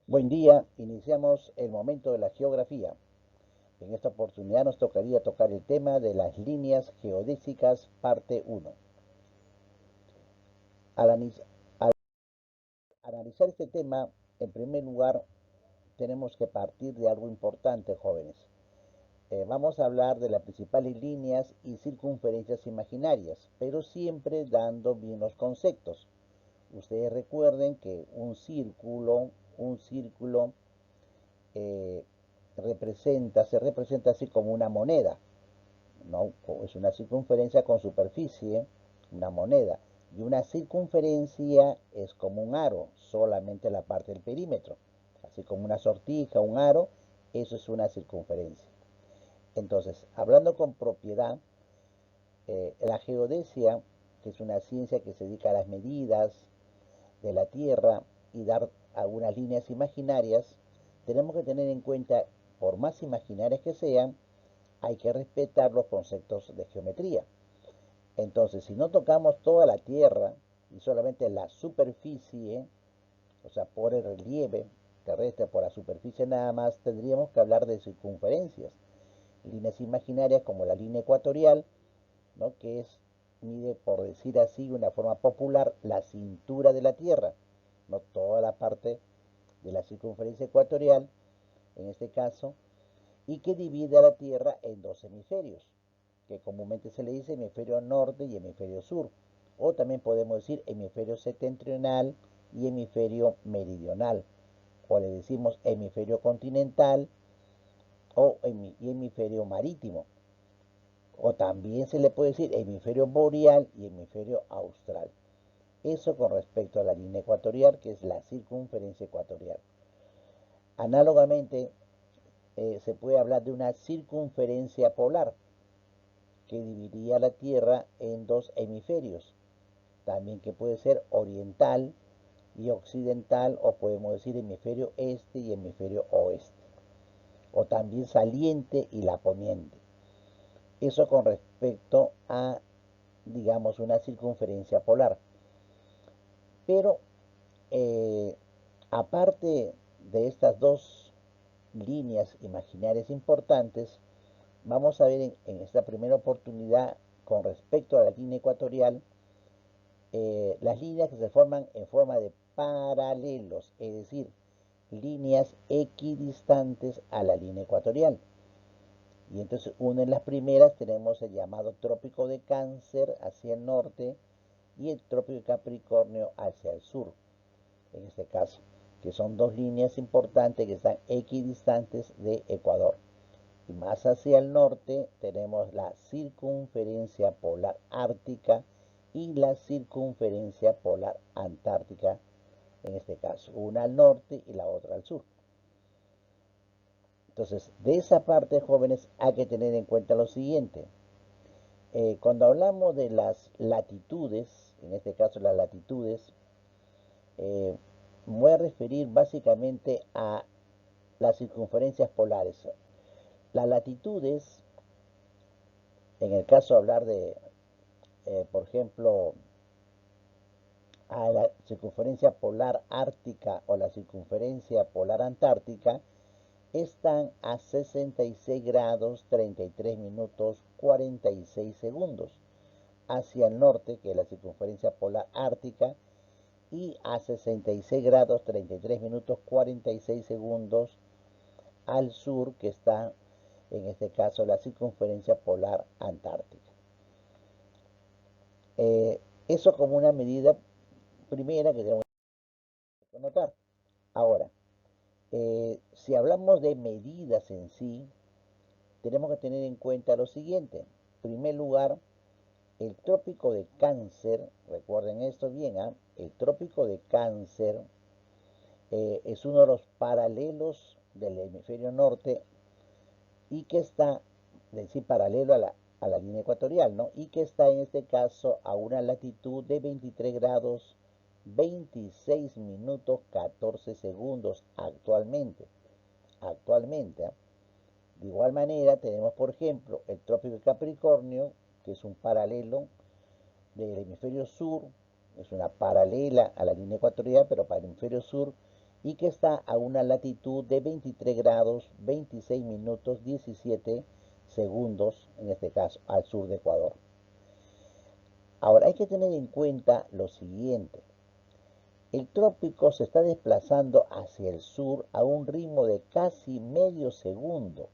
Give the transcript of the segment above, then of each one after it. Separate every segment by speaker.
Speaker 1: Buen día, iniciamos el momento de la geografía. En esta oportunidad nos tocaría tocar el tema de las líneas geodésicas, parte 1. Al, al analizar este tema, en primer lugar, tenemos que partir de algo importante, jóvenes. Vamos a hablar de las principales líneas y circunferencias imaginarias, pero siempre dando bien los conceptos. Ustedes recuerden que un círculo eh, se representa así como una moneda, ¿no? Es una circunferencia con superficie, una moneda, y una circunferencia es como un aro, solamente la parte del perímetro, así como una sortija, un aro, eso es una circunferencia. Entonces, hablando con propiedad, la geodesia, que es una ciencia que se dedica a las medidas de la Tierra y dar algunas líneas imaginarias, tenemos que tener en cuenta, por más imaginarias que sean, hay que respetar los conceptos de geometría. Entonces, si no tocamos toda la Tierra y solamente la superficie, o sea, por el relieve terrestre, por la superficie nada más, tendríamos que hablar de circunferencias, líneas imaginarias como la línea ecuatorial, ¿no? Que mide, por decir así, una forma popular, la cintura de la Tierra, no toda la parte de la circunferencia ecuatorial, en este caso, y que divide a la Tierra en dos hemisferios, que comúnmente se le dice hemisferio norte y hemisferio sur, o también podemos decir hemisferio septentrional y hemisferio meridional, o le decimos hemisferio continental y hemisferio marítimo, o también se le puede decir hemisferio boreal y hemisferio austral. Eso con respecto a la línea ecuatorial, que es la circunferencia ecuatorial. Análogamente, se puede hablar de una circunferencia polar, que dividiría la Tierra en dos hemisferios, también que puede ser oriental y occidental, o podemos decir hemisferio este y hemisferio oeste, o también saliente y la poniente. Eso con respecto a, digamos, una circunferencia polar. Pero eh, aparte de estas dos líneas imaginarias importantes, vamos a ver en esta primera oportunidad, con respecto a la línea ecuatorial, las líneas que se forman en forma de paralelos, es decir, líneas equidistantes a la línea ecuatorial. Y entonces, una de las primeras tenemos el llamado trópico de Cáncer hacia el norte y el trópico de Capricornio hacia el sur, en este caso, que son dos líneas importantes que están equidistantes de Ecuador. Y más hacia el norte tenemos la circunferencia polar ártica y la circunferencia polar antártica, en este caso, una al norte y la otra al sur. Entonces, de esa parte, jóvenes, hay que tener en cuenta lo siguiente. Cuando hablamos de las latitudes, en este caso las latitudes, eh, voy a referir básicamente a las circunferencias polares. Las latitudes, en el caso de hablar de, por ejemplo, a la circunferencia polar ártica o la circunferencia polar antártica, están a 66 grados 33 minutos 46 segundos hacia el norte, que es la circunferencia polar ártica, y a 66 grados 33 minutos 46 segundos al sur, que está en este caso la circunferencia polar antártica. Eso como una medida primera que tenemos que notar. Ahora, si hablamos de medidas en sí, tenemos que tener en cuenta lo siguiente. En primer lugar, el trópico de Cáncer, recuerden esto bien, ¿eh? El trópico de Cáncer es uno de los paralelos del hemisferio norte y que está, es decir, paralelo a la línea ecuatorial, ¿no? Y que está en este caso a una latitud de 23 grados 26 minutos 14 segundos actualmente. Actualmente, ¿eh? De igual manera, tenemos, por ejemplo, el trópico de Capricornio, que es un paralelo del hemisferio sur, es una paralela a la línea ecuatorial, pero para el hemisferio sur, y que está a una latitud de 23 grados 26 minutos 17 segundos, en este caso, al sur de Ecuador. Ahora hay que tener en cuenta lo siguiente. El trópico se está desplazando hacia el sur a un ritmo de casi medio segundo.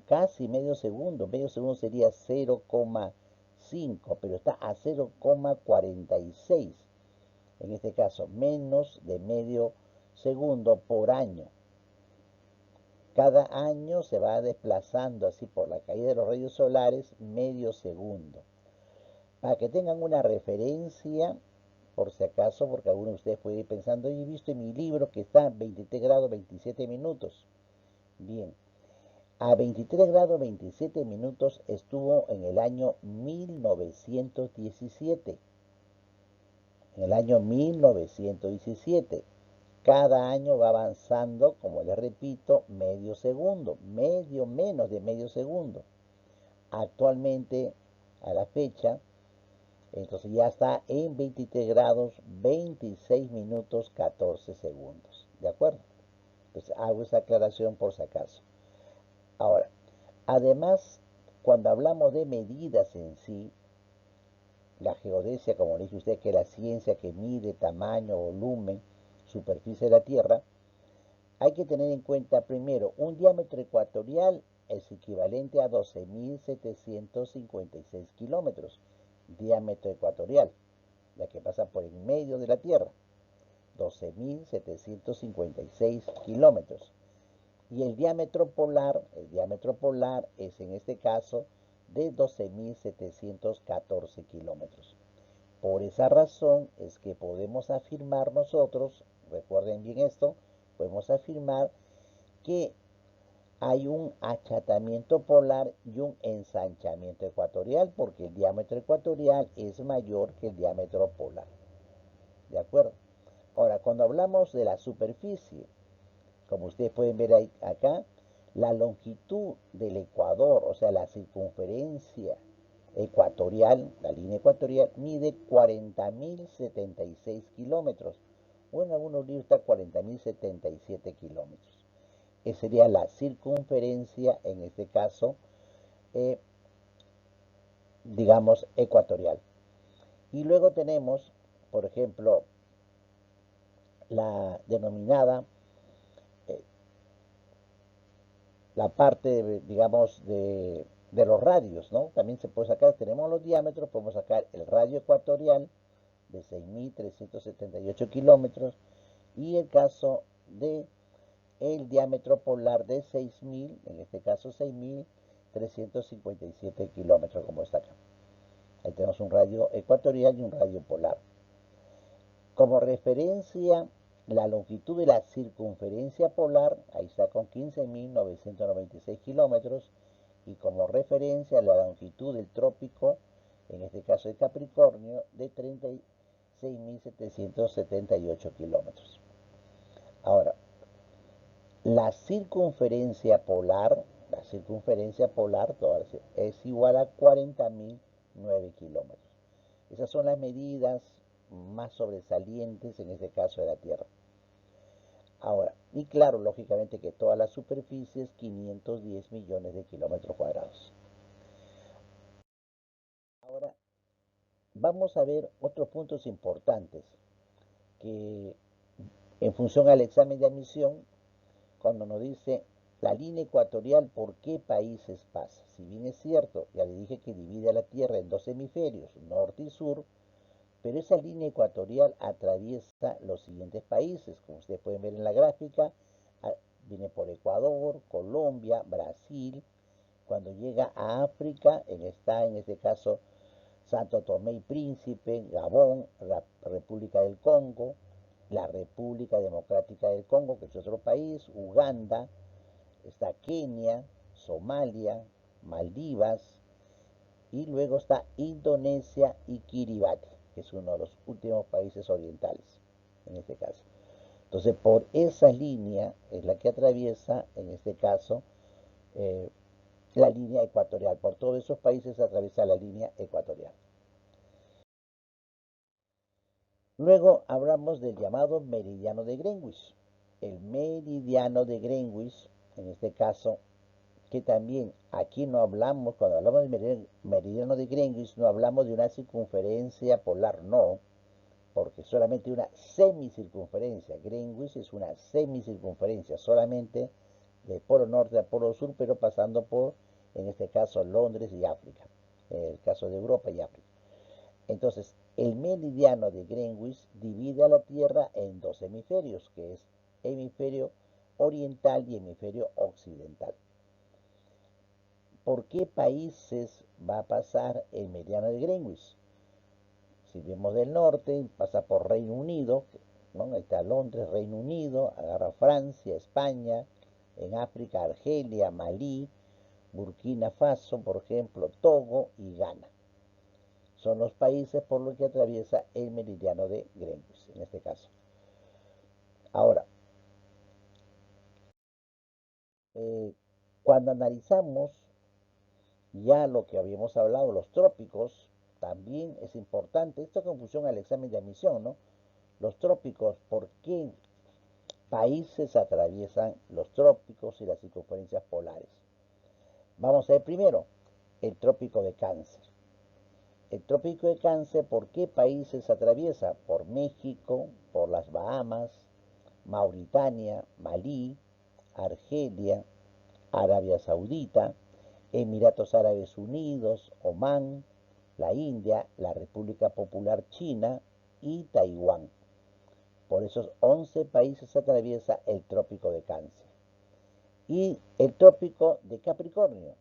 Speaker 1: Casi medio segundo sería 0,5, pero está a 0,46. En este caso, menos de medio segundo por año. Cada año se va desplazando así por la caída de los rayos solares medio segundo. Para que tengan una referencia, por si acaso, porque alguno de ustedes puede ir pensando, he visto en mi libro que está a 23 grados 27 minutos. Bien, a 23 grados 27 minutos estuvo en el año 1917. En el año 1917. Cada año va avanzando, como les repito, medio segundo, medio menos de medio segundo. Actualmente, a la fecha, entonces ya está en 23 grados 26 minutos 14 segundos. ¿De acuerdo? Pues hago esa aclaración por si acaso. Ahora, además, cuando hablamos de medidas en sí, la geodesia, como le dije a usted, que es la ciencia que mide tamaño, volumen, superficie de la Tierra, hay que tener en cuenta primero, un diámetro ecuatorial es equivalente a 12.756 kilómetros. Diámetro ecuatorial, ya que pasa por el medio de la Tierra. 12.756 kilómetros. Y el diámetro polar es en este caso de 12.714 kilómetros. Por esa razón es que podemos afirmar nosotros, recuerden bien esto, podemos afirmar que hay un achatamiento polar y un ensanchamiento ecuatorial, porque el diámetro ecuatorial es mayor que el diámetro polar. ¿De acuerdo? Ahora, cuando hablamos de la superficie, como ustedes pueden ver ahí, acá, la longitud del ecuador, o sea, la circunferencia ecuatorial, la línea ecuatorial, mide 40.076 kilómetros, o en algunos libros está 40.077 kilómetros. Esa sería la circunferencia, en este caso, eh, digamos, ecuatorial. Y luego tenemos, por ejemplo, la denominada, eh, la parte, digamos, de los radios, ¿no? También se puede sacar, tenemos los diámetros, podemos sacar el radio ecuatorial de 6.378 kilómetros y el caso de el diámetro polar de 6.000, en este caso 6.357 kilómetros, como está acá. Ahí tenemos un radio ecuatorial y un radio polar. Como referencia, la longitud de la circunferencia polar, ahí está con 15.996 kilómetros, y como referencia la longitud del trópico, en este caso de Capricornio, de 36.778 kilómetros. Ahora, la circunferencia polar es igual a 40.009 kilómetros. Esas son las medidas más sobresalientes en este caso de la Tierra. Ahora, y claro, lógicamente que toda la superficie es 510 millones de kilómetros cuadrados. Ahora, vamos a ver otros puntos importantes que en función al examen de admisión, cuando nos dice la línea ecuatorial, ¿por qué países pasa? Si bien es cierto, ya le dije que divide a la Tierra en dos hemisferios, norte y sur, pero esa línea ecuatorial atraviesa los siguientes países, como ustedes pueden ver en la gráfica, viene por Ecuador, Colombia, Brasil. Cuando llega a África, está en este caso Santo Tomé y Príncipe, Gabón, la República del Congo, la República Democrática del Congo, que es otro país, Uganda, está Kenia, Somalia, Maldivas, y luego está Indonesia y Kiribati, que es uno de los últimos países orientales, en este caso. Entonces, por esa línea es la que atraviesa, en este caso, eh, la línea ecuatorial. Por todos esos países atraviesa la línea ecuatorial. Luego hablamos del llamado meridiano de Greenwich. El meridiano de Greenwich, en este caso, que también aquí no hablamos, cuando hablamos del meridiano de Greenwich, no hablamos de una circunferencia polar, no, porque solamente una semicircunferencia. Greenwich es una semicircunferencia, solamente de polo norte a polo sur, pero pasando por, en este caso, Londres y África, en el caso de Europa y África. Entonces, el meridiano de Greenwich divide a la Tierra en dos hemisferios, que es hemisferio oriental y hemisferio occidental. ¿Por qué países va a pasar el meridiano de Greenwich? Si vemos del norte, pasa por Reino Unido, ¿no? Ahí está Londres, Reino Unido, agarra Francia, España, en África, Argelia, Malí, Burkina Faso, por ejemplo, Togo y Ghana. Son los países por los que atraviesa el meridiano de Greenwich, en este caso. Ahora, eh, cuando analizamos ya lo que habíamos hablado, los trópicos, también es importante, esto con función al examen de admisión, ¿no? Los trópicos, ¿por qué países atraviesan los trópicos y las circunferencias polares? Vamos a ver primero el trópico de Cáncer. El trópico de Cáncer, ¿por qué países atraviesa? Por México, por las Bahamas, Mauritania, Malí, Argelia, Arabia Saudita, Emiratos Árabes Unidos, Omán, la India, la República Popular China y Taiwán. Por esos 11 países atraviesa el trópico de Cáncer. Y el trópico de Capricornio.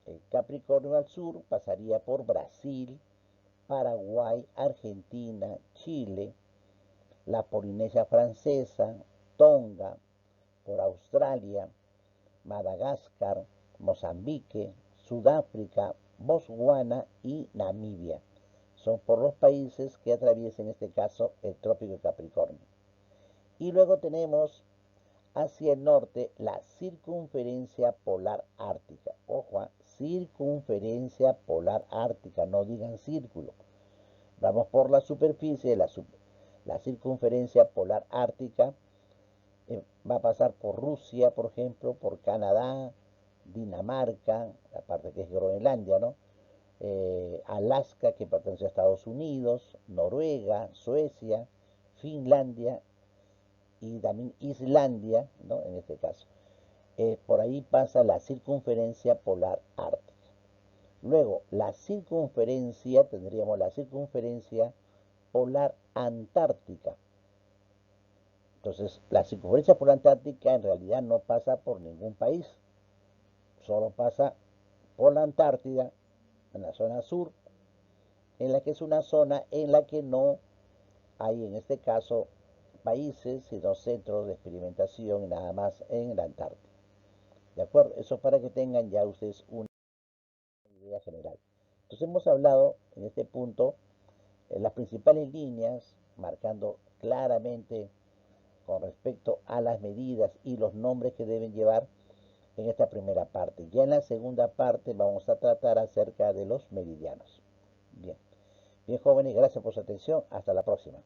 Speaker 1: El Capricornio al sur pasaría por Brasil, Paraguay, Argentina, Chile, la Polinesia Francesa, Tonga, por Australia, Madagascar, Mozambique, Sudáfrica, Botswana y Namibia. Son por los países que atraviesan en este caso el trópico de Capricornio. Y luego tenemos hacia el norte la circunferencia polar ártica. Ojo, circunferencia polar ártica, no digan círculo. Vamos por la superficie de la circunferencia polar ártica. Va a pasar por Rusia, por ejemplo, por Canadá, Dinamarca, la parte que es Groenlandia, ¿no? Alaska, que pertenece a Estados Unidos, Noruega, Suecia, Finlandia y también Islandia, ¿no? En este caso. Por ahí pasa la circunferencia polar ártica. Luego, la circunferencia, tendríamos la circunferencia polar antártica. Entonces, la circunferencia polar antártica en realidad no pasa por ningún país, solo pasa por la Antártida, en la zona sur, en la que es una zona en la que no hay, en este caso, países, sino centros de experimentación y nada más en la Antártida. ¿De acuerdo? Eso para que tengan ya ustedes una idea general. Entonces hemos hablado en este punto las principales líneas, marcando claramente con respecto a las medidas y los nombres que deben llevar en esta primera parte. Ya en la segunda parte vamos a tratar acerca de los meridianos. Bien, bien jóvenes, gracias por su atención. Hasta la próxima.